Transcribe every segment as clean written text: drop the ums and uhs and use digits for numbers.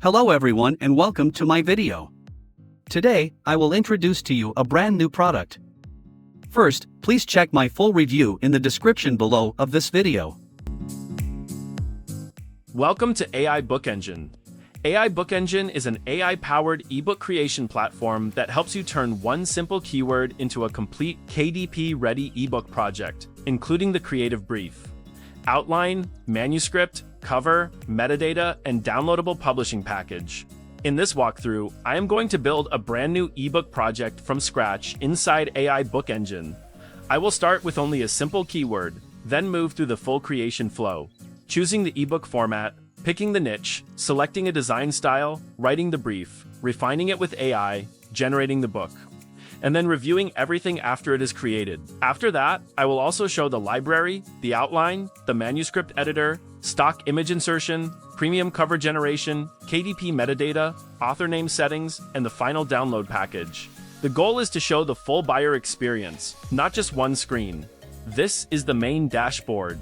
Hello everyone and welcome to my video. Today, I will introduce to you a brand new product. First, please check my full review in the description below of this video. Welcome to AI Book Engine. AI Book Engine is an AI-powered ebook creation platform that helps you turn one simple keyword into a complete KDP-ready ebook project, including the creative brief, outline, manuscript, cover, metadata, and downloadable publishing package. In this walkthrough, I am going to build a brand new ebook project from scratch inside AI Book Engine. I will start with only a simple keyword, then move through the full creation flow, choosing the ebook format, picking the niche, selecting a design style, writing the brief, refining it with AI, generating the book, and then reviewing everything after it is created. After that, I will also show the library, the outline, the manuscript editor, stock image insertion, premium cover generation, KDP metadata, author name settings, and the final download package. The goal is to show the full buyer experience, not just one screen. This is the main dashboard.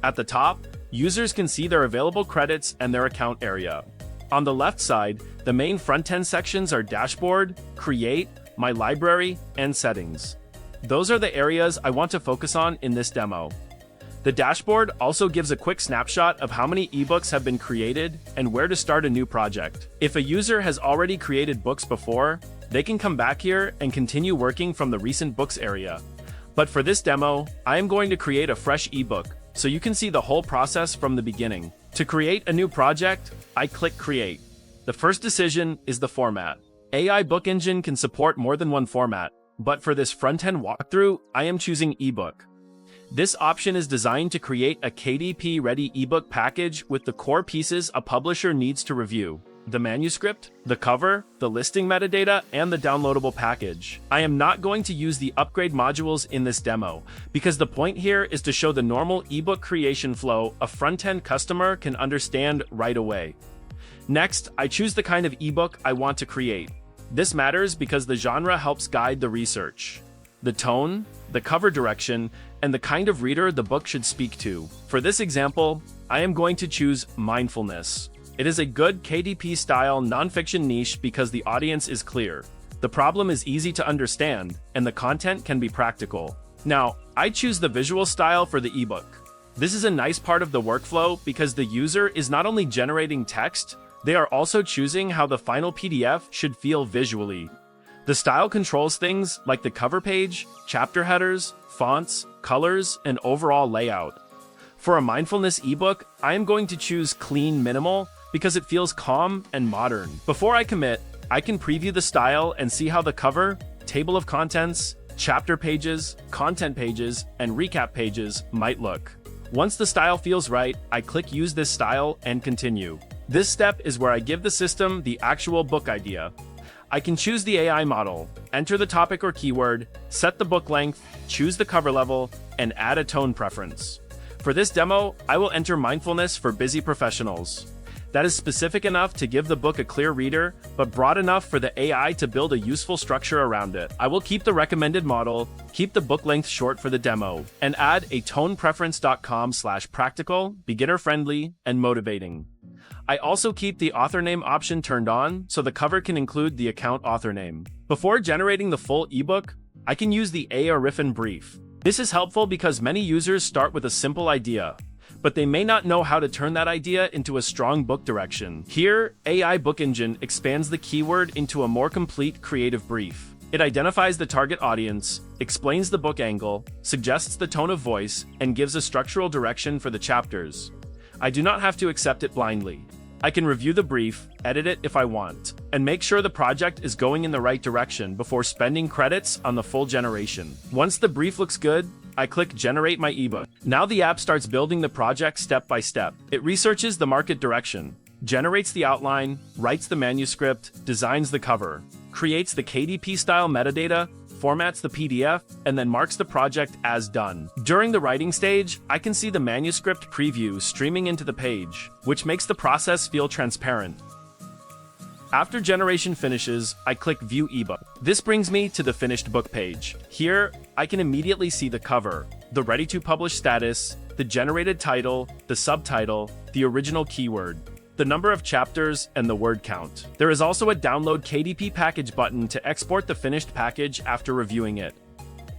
At the top, users can see their available credits and their account area. On the left side, the main front-end sections are Dashboard, Create, My Library, and Settings. Those are the areas I want to focus on in this demo. The dashboard also gives a quick snapshot of how many ebooks have been created and where to start a new project. If a user has already created books before, they can come back here and continue working from the Recent Books area. But for this demo, I am going to create a fresh ebook, so you can see the whole process from the beginning. To create a new project, I click Create. The first decision is the format. AI Book Engine can support more than one format, but for this front-end walkthrough, I am choosing ebook. This option is designed to create a KDP-ready ebook package with the core pieces a publisher needs to review: the manuscript, the cover, the listing metadata, and the downloadable package. I am not going to use the upgrade modules in this demo, because the point here is to show the normal ebook creation flow a front-end customer can understand right away. Next, I choose the kind of ebook I want to create. This matters because the genre helps guide the research, the tone, the cover direction, and the kind of reader the book should speak to. For this example, I am going to choose mindfulness. It is a good KDP-style nonfiction niche because the audience is clear, the problem is easy to understand, and the content can be practical. Now, I choose the visual style for the ebook. This is a nice part of the workflow because the user is not only generating text, they are also choosing how the final PDF should feel visually. The style controls things like the cover page, chapter headers, fonts, colors, and overall layout. For a mindfulness ebook, I am going to choose Clean Minimal because it feels calm and modern. Before I commit, I can preview the style and see how the cover, table of contents, chapter pages, content pages, and recap pages might look. Once the style feels right, I click Use this style and continue. This step is where I give the system the actual book idea. I can choose the AI model, enter the topic or keyword, set the book length, choose the cover level, and add a tone preference. For this demo, I will enter mindfulness for busy professionals. That is specific enough to give the book a clear reader, but broad enough for the AI to build a useful structure around it. I will keep the recommended model, keep the book length short for the demo, and add a tonepreference.com/practical, beginner-friendly, and motivating. I also keep the author name option turned on so the cover can include the account author name. Before generating the full ebook, I can use the AI brief. This is helpful because many users start with a simple idea, but they may not know how to turn that idea into a strong book direction. Here, AI Book Engine expands the keyword into a more complete creative brief. It identifies the target audience, explains the book angle, suggests the tone of voice, and gives a structural direction for the chapters. I do not have to accept it blindly. I can review the brief, edit it if I want, and make sure the project is going in the right direction before spending credits on the full generation. Once the brief looks good, I click Generate My ebook. Now the app starts building the project step by step. It researches the market direction, generates the outline, writes the manuscript, designs the cover, creates the KDP-style metadata, formats the PDF, and then marks the project as done. During the writing stage, I can see the manuscript preview streaming into the page, which makes the process feel transparent. After generation finishes, I click View eBook. This brings me to the finished book page. Here, I can immediately see the cover, the ready-to-publish status, the generated title, the subtitle, the original keyword. the number of chapters, and the word count. There is also a download KDP package button to export the finished package after reviewing it.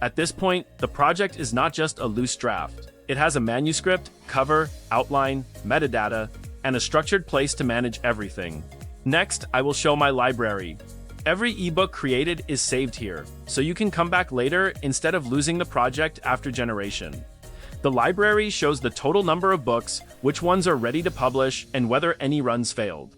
At this point, the project is not just a loose draft. It has a manuscript, cover, outline, metadata, and a structured place to manage everything. Next, I will show my library. Every ebook created is saved here, so you can come back later instead of losing the project after generation. The library shows the total number of books, which ones are ready to publish, and whether any runs failed.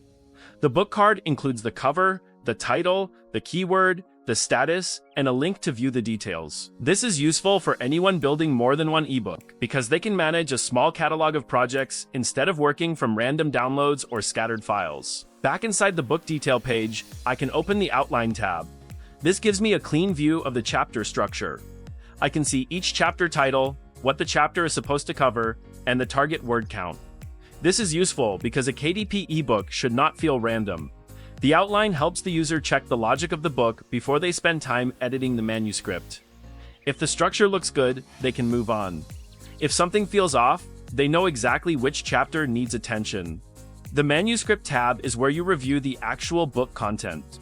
The book card includes the cover, the title, the keyword, the status, and a link to view the details. This is useful for anyone building more than one ebook, because they can manage a small catalog of projects instead of working from random downloads or scattered files. Back inside the book detail page, I can open the Outline tab. This gives me a clean view of the chapter structure. I can see each chapter title, what the chapter is supposed to cover, and the target word count. This is useful because a KDP ebook should not feel random. The outline helps the user check the logic of the book before they spend time editing the manuscript. If the structure looks good, they can move on. If something feels off, they know exactly which chapter needs attention. The manuscript tab is where you review the actual book content.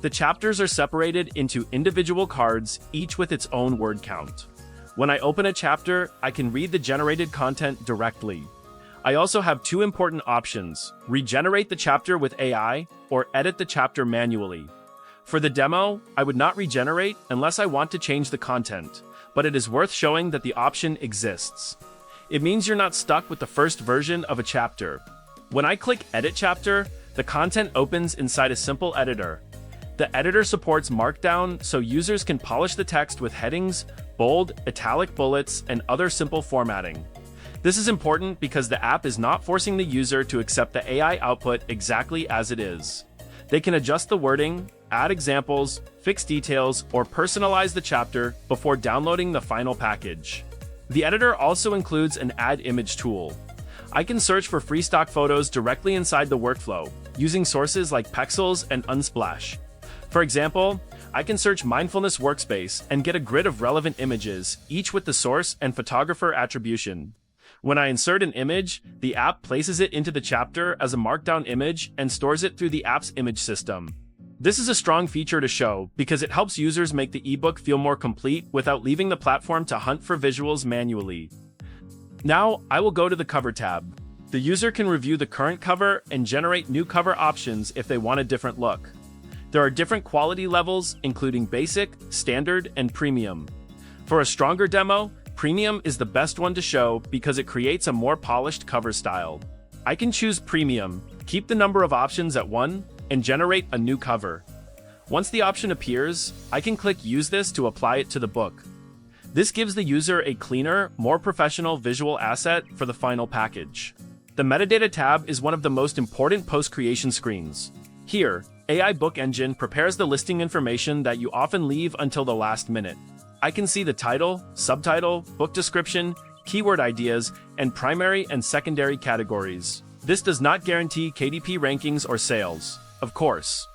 The chapters are separated into individual cards, each with its own word count. When I open a chapter, I can read the generated content directly. I also have two important options: regenerate the chapter with AI or edit the chapter manually. For the demo, I would not regenerate unless I want to change the content, but it is worth showing that the option exists. It means you're not stuck with the first version of a chapter. When I click Edit Chapter, the content opens inside a simple editor. The editor supports Markdown, so users can polish the text with headings, bold, italic bullets, and other simple formatting. This is important because the app is not forcing the user to accept the AI output exactly as it is. They can adjust the wording, add examples, fix details, or personalize the chapter before downloading the final package. The editor also includes an Add Image tool. I can search for free stock photos directly inside the workflow, using sources like Pexels and Unsplash. For example, I can search Mindfulness Workspace and get a grid of relevant images, each with the source and photographer attribution. When I insert an image, the app places it into the chapter as a markdown image and stores it through the app's image system. This is a strong feature to show because it helps users make the ebook feel more complete without leaving the platform to hunt for visuals manually. Now, I will go to the Cover tab. The user can review the current cover and generate new cover options if they want a different look. There are different quality levels, including Basic, Standard, and Premium. For a stronger demo, Premium is the best one to show because it creates a more polished cover style. I can choose Premium, keep the number of options at 1, and generate a new cover. Once the option appears, I can click Use this to apply it to the book. This gives the user a cleaner, more professional visual asset for the final package. The Metadata tab is one of the most important post-creation screens. Here, AI Book Engine prepares the listing information that you often leave until the last minute. I can see the title, subtitle, book description, keyword ideas, and primary and secondary categories. This does not guarantee KDP rankings or sales, of course,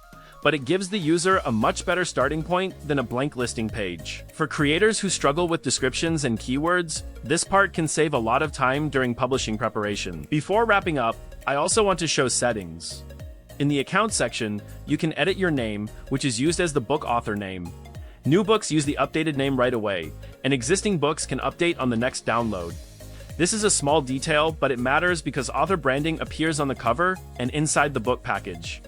but it gives the user a much better starting point than a blank listing page. For creators who struggle with descriptions and keywords, this part can save a lot of time during publishing preparation. Before wrapping up, I also want to show settings. In the Account section, you can edit your name, which is used as the book author name. New books use the updated name right away, and existing books can update on the next download. This is a small detail, but it matters because author branding appears on the cover and inside the book package.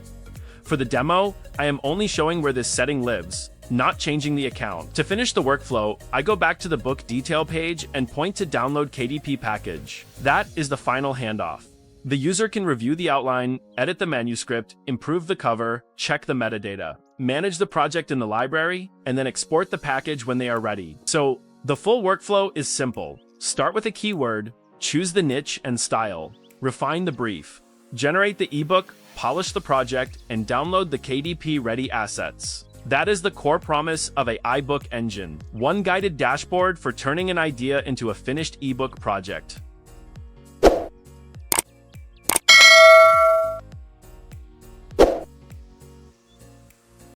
For the demo, I am only showing where this setting lives, not changing the account. To finish the workflow, I go back to the book detail page and point to Download KDP package. That is the final handoff. The user can review the outline, edit the manuscript, improve the cover, check the metadata, manage the project in the library, and then export the package when they are ready. So, the full workflow is simple. Start with a keyword, choose the niche and style, refine the brief, generate the ebook, polish the project, and download the KDP-ready assets. That is the core promise of AI Book Engine, one guided dashboard for turning an idea into a finished ebook project.